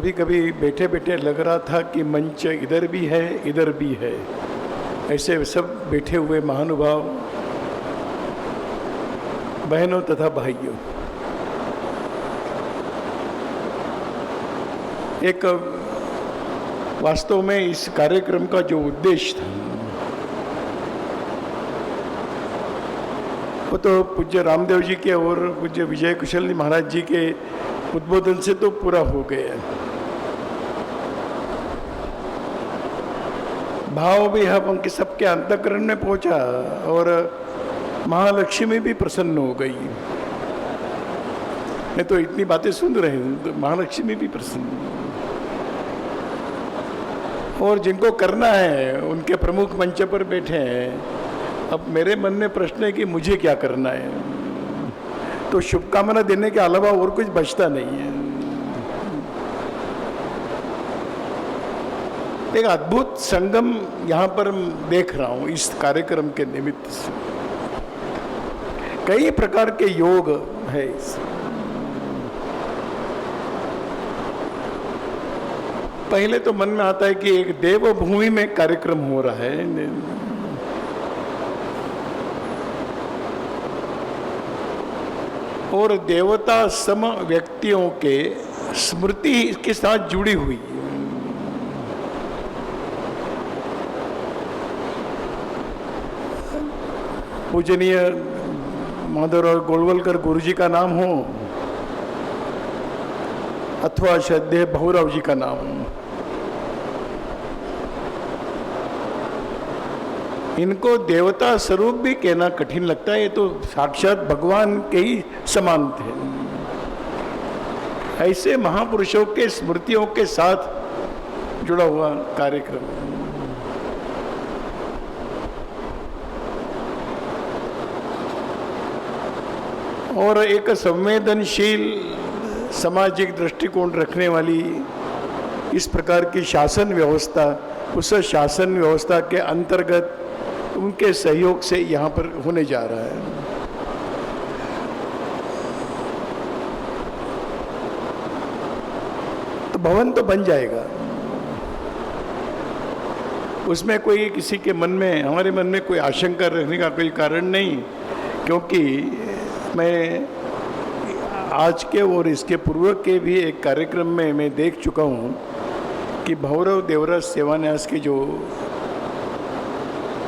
कभी कभी बैठे बैठे लग रहा था कि मंच इधर भी है इधर भी है। ऐसे सब बैठे हुए महानुभाव बहनों तथा भाइयों, एक वास्तव में इस कार्यक्रम का जो उद्देश्य था वो तो पूज्य रामदेव जी के और पूज्य विजय कुशल महाराज जी के उद्बोधन से तो पूरा हो गया। भाव भी हम के सबके अंतःकरण में पहुंचा और महालक्ष्मी भी प्रसन्न हो गई। मैं तो इतनी बातें सुन रहे हूं तो महालक्ष्मी भी प्रसन्न, और जिनको करना है उनके प्रमुख मंच पर बैठे हैं। अब मेरे मन में प्रश्न है कि मुझे क्या करना है, तो शुभकामना देने के अलावा और कुछ बचता नहीं है। एक अद्भुत संगम यहाँ पर देख रहा हूँ इस कार्यक्रम के निमित्त से। कई प्रकार के योग है। पहले तो मन में आता है कि एक देवभूमि में कार्यक्रम हो रहा है, और देवता सम व्यक्तियों के स्मृति के साथ जुड़ी हुई है। पूजनीय माधवराव गोलवलकर गुरु जी का नाम हो अथवा श्रद्धेय भौराव जी का नाम हो, इनको देवता स्वरूप भी कहना कठिन लगता है। ये तो साक्षात भगवान के ही समान थे। ऐसे महापुरुषों के स्मृतियों के साथ जुड़ा हुआ कार्यक्रम, और एक संवेदनशील सामाजिक दृष्टिकोण रखने वाली इस प्रकार की शासन व्यवस्था, उस शासन व्यवस्था के अंतर्गत उनके सहयोग से यहाँ पर होने जा रहा है। तो भवन तो बन जाएगा, उसमें कोई किसी के मन में, हमारे मन में कोई आशंका रखने का कोई कारण नहीं, क्योंकि मैं आज के और इसके पूर्व के भी एक कार्यक्रम में मैं देख चुका हूँ कि भौरव देवराज सेवान्यास के जो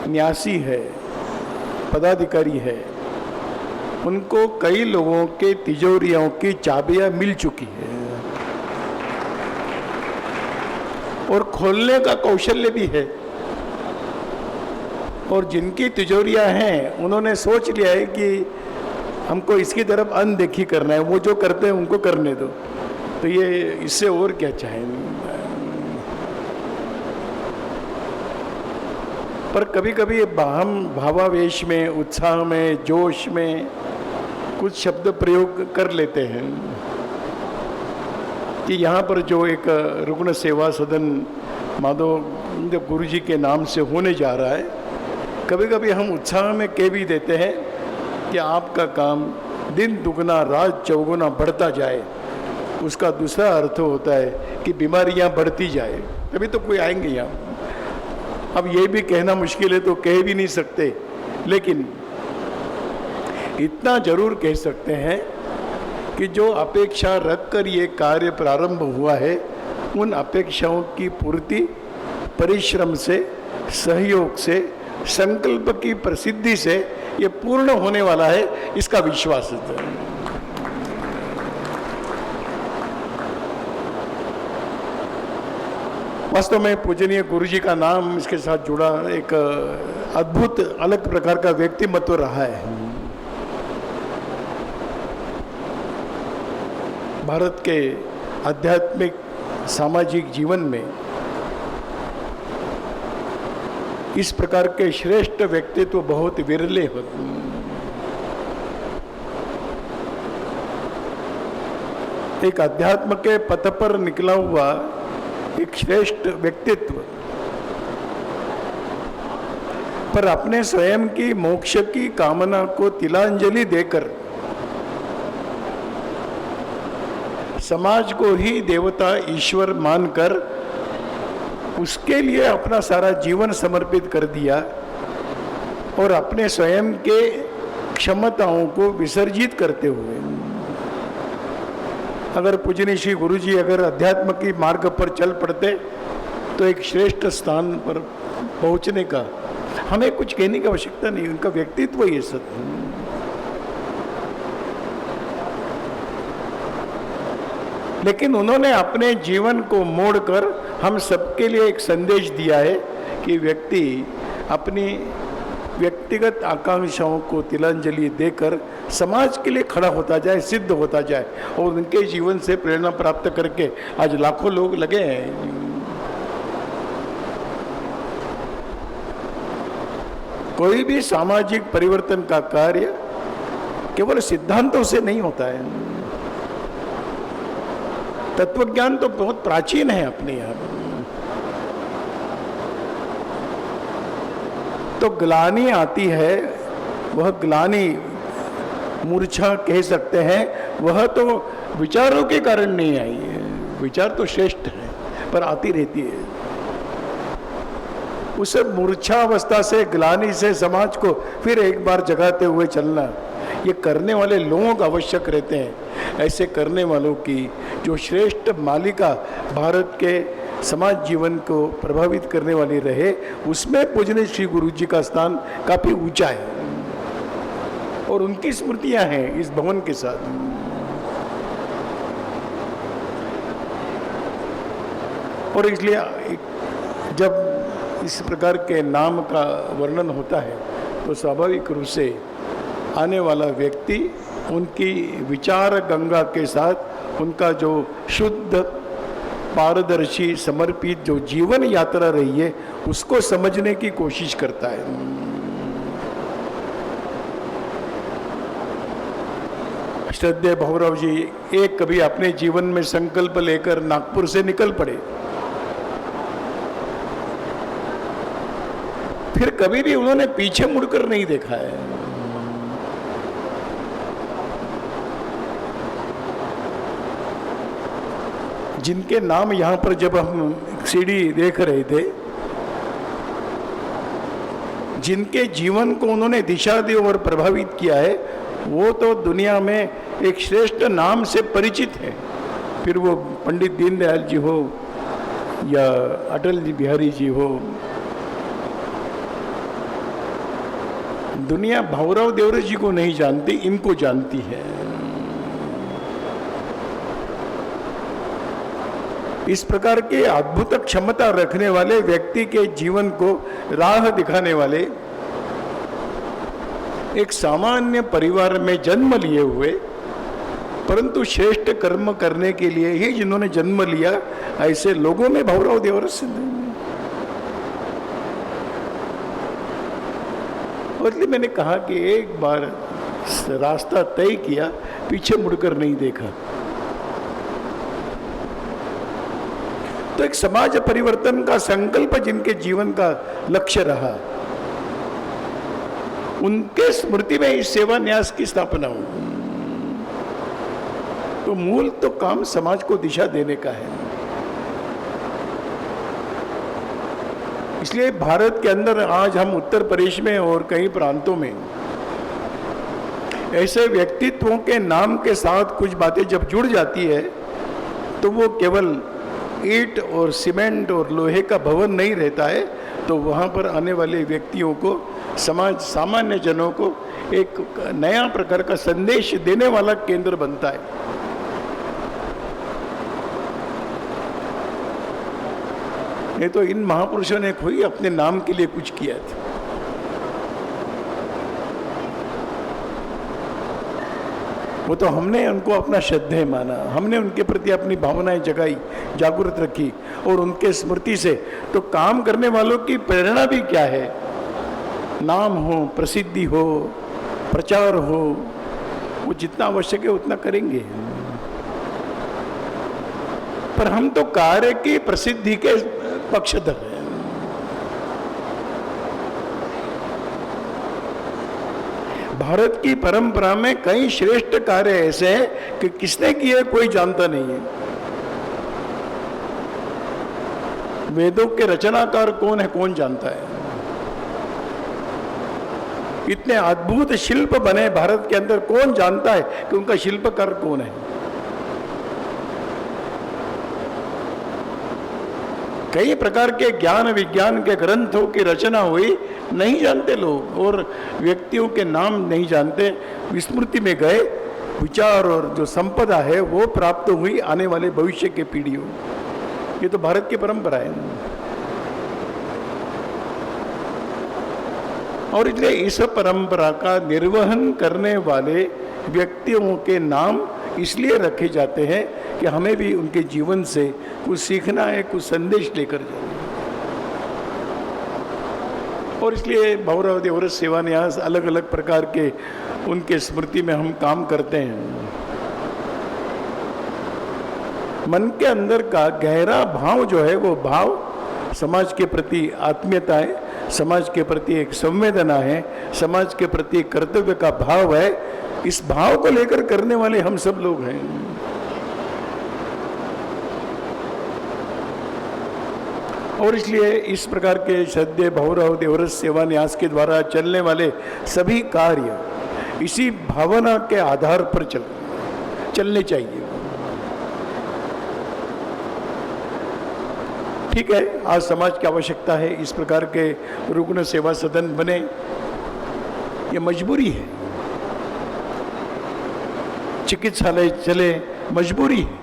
न्यासी है, पदाधिकारी है, उनको कई लोगों के तिजोरियों की चाबियां मिल चुकी है और खोलने का कौशल्य भी है। और जिनकी तिजोरियां हैं उन्होंने सोच लिया है कि हमको इसकी तरफ अनदेखी करना है, वो जो करते हैं उनको करने दो। तो ये इससे और क्या चाहें। पर कभी कभी हम भावावेश में, उत्साह में, जोश में कुछ शब्द प्रयोग कर लेते हैं कि यहाँ पर जो एक रुग्ण सेवा सदन माधव गुरु जी के नाम से होने जा रहा है, कभी कभी हम उत्साह में कह भी देते हैं कि आपका काम दिन दुगना रात चौगुना बढ़ता जाए। उसका दूसरा अर्थ होता है कि बीमारियां बढ़ती जाए, तभी तो कोई आएंगे यहाँ। अब ये भी कहना मुश्किल है तो कह भी नहीं सकते, लेकिन इतना जरूर कह सकते हैं कि जो अपेक्षा रखकर ये कार्य प्रारंभ हुआ है, उन अपेक्षाओं की पूर्ति परिश्रम से, सहयोग से, संकल्प की प्रसिद्धि से ये पूर्ण होने वाला है, इसका विश्वास है। वास्तव में पूजनीय गुरु जी का नाम इसके साथ जुड़ा एक अद्भुत अलग प्रकार का व्यक्तिमत्व रहा है। भारत के आध्यात्मिक सामाजिक जीवन में इस प्रकार के श्रेष्ठ व्यक्तित्व बहुत विरले होते हैं। एक अध्यात्म के पथ पर निकला हुआ एक श्रेष्ठ व्यक्तित्व पर अपने स्वयं की मोक्ष की कामना को तिलांजलि देकर समाज को ही देवता ईश्वर मानकर उसके लिए अपना सारा जीवन समर्पित कर दिया और अपने स्वयं के क्षमताओं को विसर्जित करते हुए, अगर पूजनीय श्री गुरु जी अगर अध्यात्म की मार्ग पर चल पड़ते तो एक श्रेष्ठ स्थान पर पहुंचने का हमें कुछ कहने की आवश्यकता नहीं, उनका व्यक्तित्व ये सब। लेकिन उन्होंने अपने जीवन को मोड़कर हम सबके लिए एक संदेश दिया है कि व्यक्ति अपनी व्यक्तिगत आकांक्षाओं को तिलांजलि देकर समाज के लिए खड़ा होता जाए, सिद्ध होता जाए, और उनके जीवन से प्रेरणा प्राप्त करके आज लाखों लोग लगे हैं। कोई भी सामाजिक परिवर्तन का कार्य केवल सिद्धांतों से नहीं होता है। तत्वज्ञान तो बहुत प्राचीन है अपने यहाँ। तो ग्लानि आती है, वह ग्लानि मूर्छा कह सकते हैं, वह तो विचारों के कारण नहीं आई है। विचार तो श्रेष्ठ है पर आती रहती है। उस मूर्छावस्था से, ग्लानि से समाज को फिर एक बार जगाते हुए चलना, ये करने वाले लोगों को आवश्यक रहते हैं। ऐसे करने वालों की जो श्रेष्ठ मालिका भारत के समाज जीवन को प्रभावित करने वाली रहे, उसमें पूजनीय श्री गुरु जी का स्थान काफी ऊंचा है और उनकी स्मृतियां हैं इस भवन के साथ। और इसलिए जब इस प्रकार के नाम का वर्णन होता है तो स्वाभाविक रूप से आने वाला व्यक्ति उनकी विचार गंगा के साथ उनका जो शुद्ध पारदर्शी समर्पित जो जीवन यात्रा रही है उसको समझने की कोशिश करता है। श्रद्धेय भौरव जी एक कभी अपने जीवन में संकल्प लेकर नागपुर से निकल पड़े, फिर कभी भी उन्होंने पीछे मुड़कर नहीं देखा है। जिनके नाम यहाँ पर जब हम सीढ़ी देख रहे थे, जिनके जीवन को उन्होंने दिशा दी और प्रभावित किया है, वो तो दुनिया में एक श्रेष्ठ नाम से परिचित है। फिर वो पंडित दीनदयाल जी हो या अटल बिहारी जी हो, दुनिया भौरव देवरे जी को नहीं जानती, इनको जानती है। इस प्रकार के अद्भुत क्षमता रखने वाले व्यक्ति के जीवन को राह दिखाने वाले, एक सामान्य परिवार में जन्म लिए हुए परंतु श्रेष्ठ कर्म करने के लिए ही जिन्होंने जन्म लिया, ऐसे लोगों में भौरव देवरे सिद्ध है। इसलिए मैंने कहा कि एक बार रास्ता तय किया, पीछे मुड़कर नहीं देखा। तो एक समाज परिवर्तन का संकल्प जिनके जीवन का लक्ष्य रहा, उनके स्मृति में इस सेवा न्यास की स्थापना हो। तो मूल तो काम समाज को दिशा देने का है। इसलिए भारत के अंदर आज हम उत्तर प्रदेश में और कई प्रांतों में ऐसे व्यक्तित्वों के नाम के साथ कुछ बातें जब जुड़ जाती है तो वो केवल ईंट और सीमेंट और लोहे का भवन नहीं रहता है, तो वहाँ पर आने वाले व्यक्तियों को, समाज सामान्य जनों को एक नया प्रकार का संदेश देने वाला केंद्र बनता है। नहीं तो इन महापुरुषों ने कोई अपने नाम के लिए कुछ किया था। वो तो हमने उनको अपना श्रद्धेय माना, हमने उनके प्रति अपनी भावनाएं जगाई, जागृत रखी, और उनके स्मृति से तो काम करने वालों की प्रेरणा भी क्या है, नाम हो, प्रसिद्धि हो, प्रचार हो, वो जितना आवश्यक है उतना करेंगे। पर हम तो कार्य की प्रसिद्धि के पक्षधर हैं। भारत की परंपरा में कई श्रेष्ठ कार्य ऐसे हैं कि किसने किए कोई जानता नहीं है। वेदों के रचनाकार कौन है कौन जानता है। इतने अद्भुत शिल्प बने भारत के अंदर, कौन जानता है कि उनका शिल्पकार कौन है। कई प्रकार के ज्ञान विज्ञान के ग्रंथों की रचना हुई, नहीं जानते लोग, और व्यक्तियों के नाम नहीं जानते, विस्मृति में गए। विचार और जो संपदा है वो प्राप्त हुई आने वाले भविष्य के पीढ़ियों। ये तो भारत की परंपरा है। और इसलिए इस परंपरा का निर्वहन करने वाले व्यक्तियों के नाम इसलिए रखे जाते हैं कि हमें भी उनके जीवन से कुछ सीखना है, कुछ संदेश लेकर जाना। और इसलिए भाऊराव देवव्रत सेवा न्यास अलग अलग प्रकार के उनके स्मृति में हम काम करते हैं। मन के अंदर का गहरा भाव जो है, वो भाव समाज के प्रति आत्मीयता है, समाज के प्रति एक संवेदना है, समाज के प्रति कर्तव्य का भाव है। इस भाव को लेकर करने वाले हम सब लोग हैं। और इसलिए इस प्रकार के श्रद्धेय भाऊराव देवव्रत सेवा न्यास के द्वारा चलने वाले सभी कार्य इसी भावना के आधार पर चलने चाहिए। ठीक है, आज समाज की आवश्यकता है इस प्रकार के रुग्ण सेवा सदन बने, ये मजबूरी है। चिकित्सालय चले, मजबूरी है।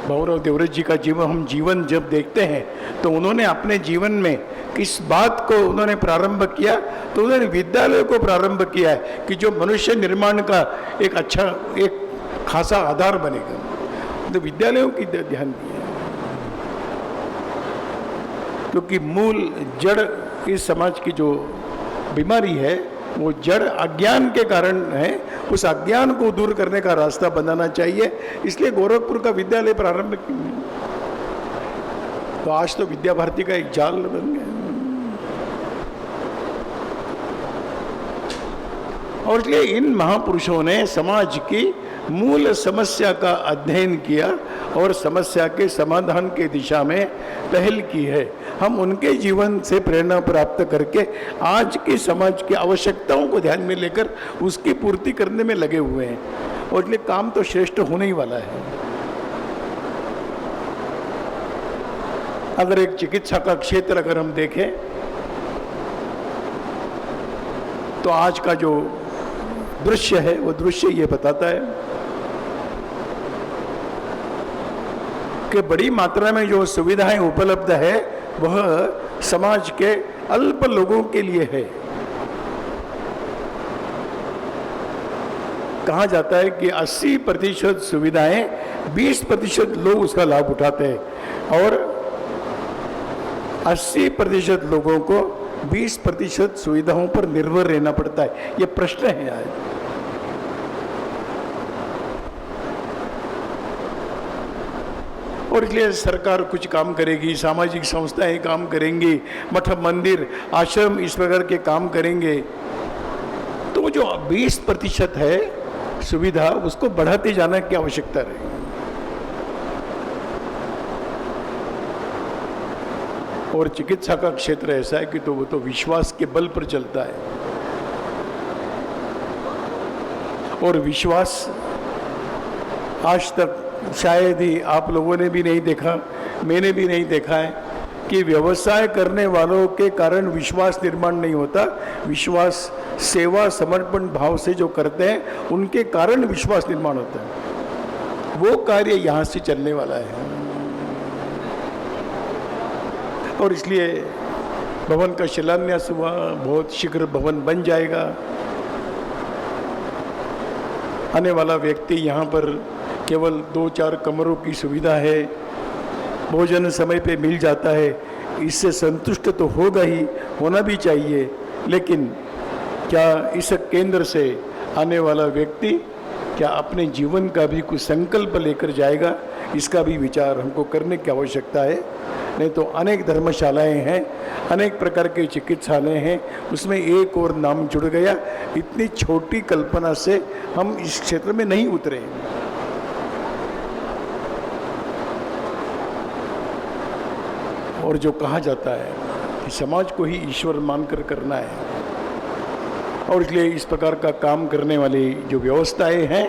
भाऊराव देवव्रत जी का जीवन जब देखते हैं तो उन्होंने अपने जीवन में किस बात को उन्होंने प्रारंभ किया, तो उन्होंने विद्यालय को प्रारंभ किया है कि जो मनुष्य निर्माण का एक अच्छा एक खासा आधार बनेगा, तो विद्यालयों की ध्यान दिया, क्योंकि मूल जड़ इस समाज की जो बीमारी है वो जड़ अज्ञान के कारण है। उस अज्ञान को दूर करने का रास्ता बनाना चाहिए। इसलिए गोरखपुर का विद्यालय प्रारंभ किया, तो आज तो विद्या भारती का एक जाल बन गया। और इसलिए इन महापुरुषों ने समाज की मूल समस्या का अध्ययन किया और समस्या के समाधान के दिशा में पहल की है। हम उनके जीवन से प्रेरणा प्राप्त करके आज की समाज की आवश्यकताओं को ध्यान में लेकर उसकी पूर्ति करने में लगे हुए हैं। और इसलिए काम तो श्रेष्ठ होने ही वाला है। अगर एक चिकित्सा का क्षेत्र अगर हम देखें तो आज का जो दृश्य है वो दृश्य ये बताता है कि बड़ी मात्रा में जो सुविधाएं उपलब्ध है वह समाज के अल्प लोगों के लिए है। कहा जाता है कि 80% सुविधाएं 20% लोग उसका लाभ उठाते हैं और 80% लोगों को 20% सुविधाओं पर निर्भर रहना पड़ता है। ये प्रश्न है आज। और इसलिए सरकार कुछ काम करेगी, सामाजिक संस्थाएं काम करेंगी, मठ मंदिर आश्रम इस प्रकार के काम करेंगे, तो जो 20% है सुविधा उसको बढ़ाते जाना की आवश्यकता रहेगी। और चिकित्सा का क्षेत्र ऐसा है कि तो वो तो विश्वास के बल पर चलता है। और विश्वास आज तक शायद ही आप लोगों ने भी नहीं देखा, मैंने भी नहीं देखा है कि व्यवसाय करने वालों के कारण विश्वास निर्माण नहीं होता। विश्वास सेवा समर्पण भाव से जो करते हैं उनके कारण विश्वास निर्माण होता है। वो कार्य यहाँ से चलने वाला है। और इसलिए भवन का शिलान्यास हुआ, बहुत शीघ्र भवन बन जाएगा। आने वाला व्यक्ति यहाँ पर केवल 2-4 कमरों की सुविधा है, भोजन समय पे मिल जाता है, इससे संतुष्ट तो होगा ही, होना भी चाहिए। लेकिन क्या इस केंद्र से आने वाला व्यक्ति क्या अपने जीवन का भी कुछ संकल्प लेकर जाएगा, इसका भी विचार हमको करने की आवश्यकता है। नहीं तो अनेक धर्मशालाएं हैं, अनेक प्रकार के चिकित्सालय हैं, उसमें एक और नाम जुड़ गया। इतनी छोटी कल्पना से हम इस क्षेत्र में नहीं उतरे। और जो कहा जाता है कि समाज को ही ईश्वर मानकर करना है, और इसलिए इस प्रकार का काम करने वाली जो व्यवस्थाएं हैं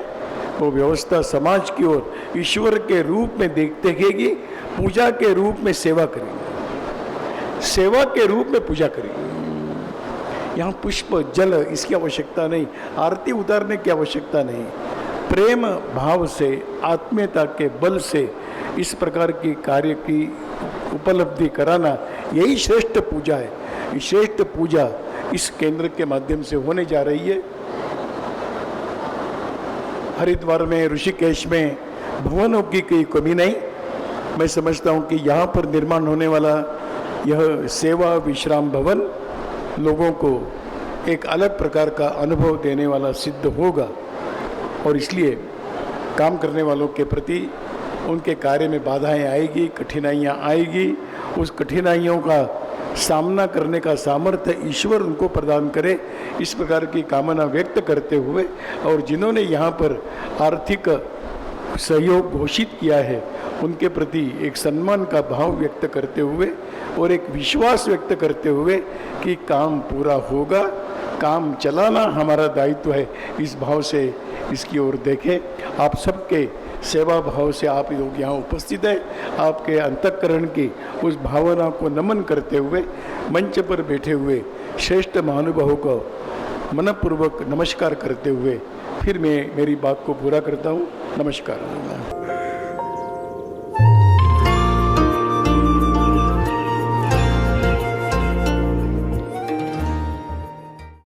वो व्यवस्था समाज की ओर ईश्वर के रूप में देखते रहेगी, पूजा के रूप में सेवा करेंगे, सेवा के रूप में पूजा करेंगे। यहाँ पुष्प जल इसकी आवश्यकता नहीं, आरती उतारने की आवश्यकता नहीं, प्रेम भाव से आत्मीयता के बल से इस प्रकार की कार्य की उपलब्धि कराना यही श्रेष्ठ पूजा है। ये श्रेष्ठ पूजा इस केंद्र के माध्यम से होने जा रही है। हरिद्वार में, ऋषिकेश में भवनों की कोई कमी नहीं। मैं समझता हूँ कि यहाँ पर निर्माण होने वाला यह सेवा विश्राम भवन लोगों को एक अलग प्रकार का अनुभव देने वाला सिद्ध होगा, और इसलिए काम करने वालों के प्रति उनके कार्य में बाधाएं आएगी, कठिनाइयाँ आएगी, उस कठिनाइयों का सामना करने का सामर्थ्य ईश्वर उनको प्रदान करे, इस प्रकार की कामना व्यक्त करते हुए, और जिन्होंने यहाँ पर आर्थिक सहयोग घोषित किया है उनके प्रति एक सम्मान का भाव व्यक्त करते हुए और एक विश्वास व्यक्त करते हुए कि काम पूरा होगा, काम चलाना हमारा दायित्व है, इस भाव से इसकी ओर देखें। आप सबके सेवा भाव से आप लोग यहाँ उपस्थित हैं, आपके अंतःकरण की उस भावना को नमन करते हुए मंच पर बैठे हुए श्रेष्ठ महानुभावों को मनपूर्वक नमस्कार करते हुए फिर मैं मेरी बात को पूरा करता हूँ। नमस्कार।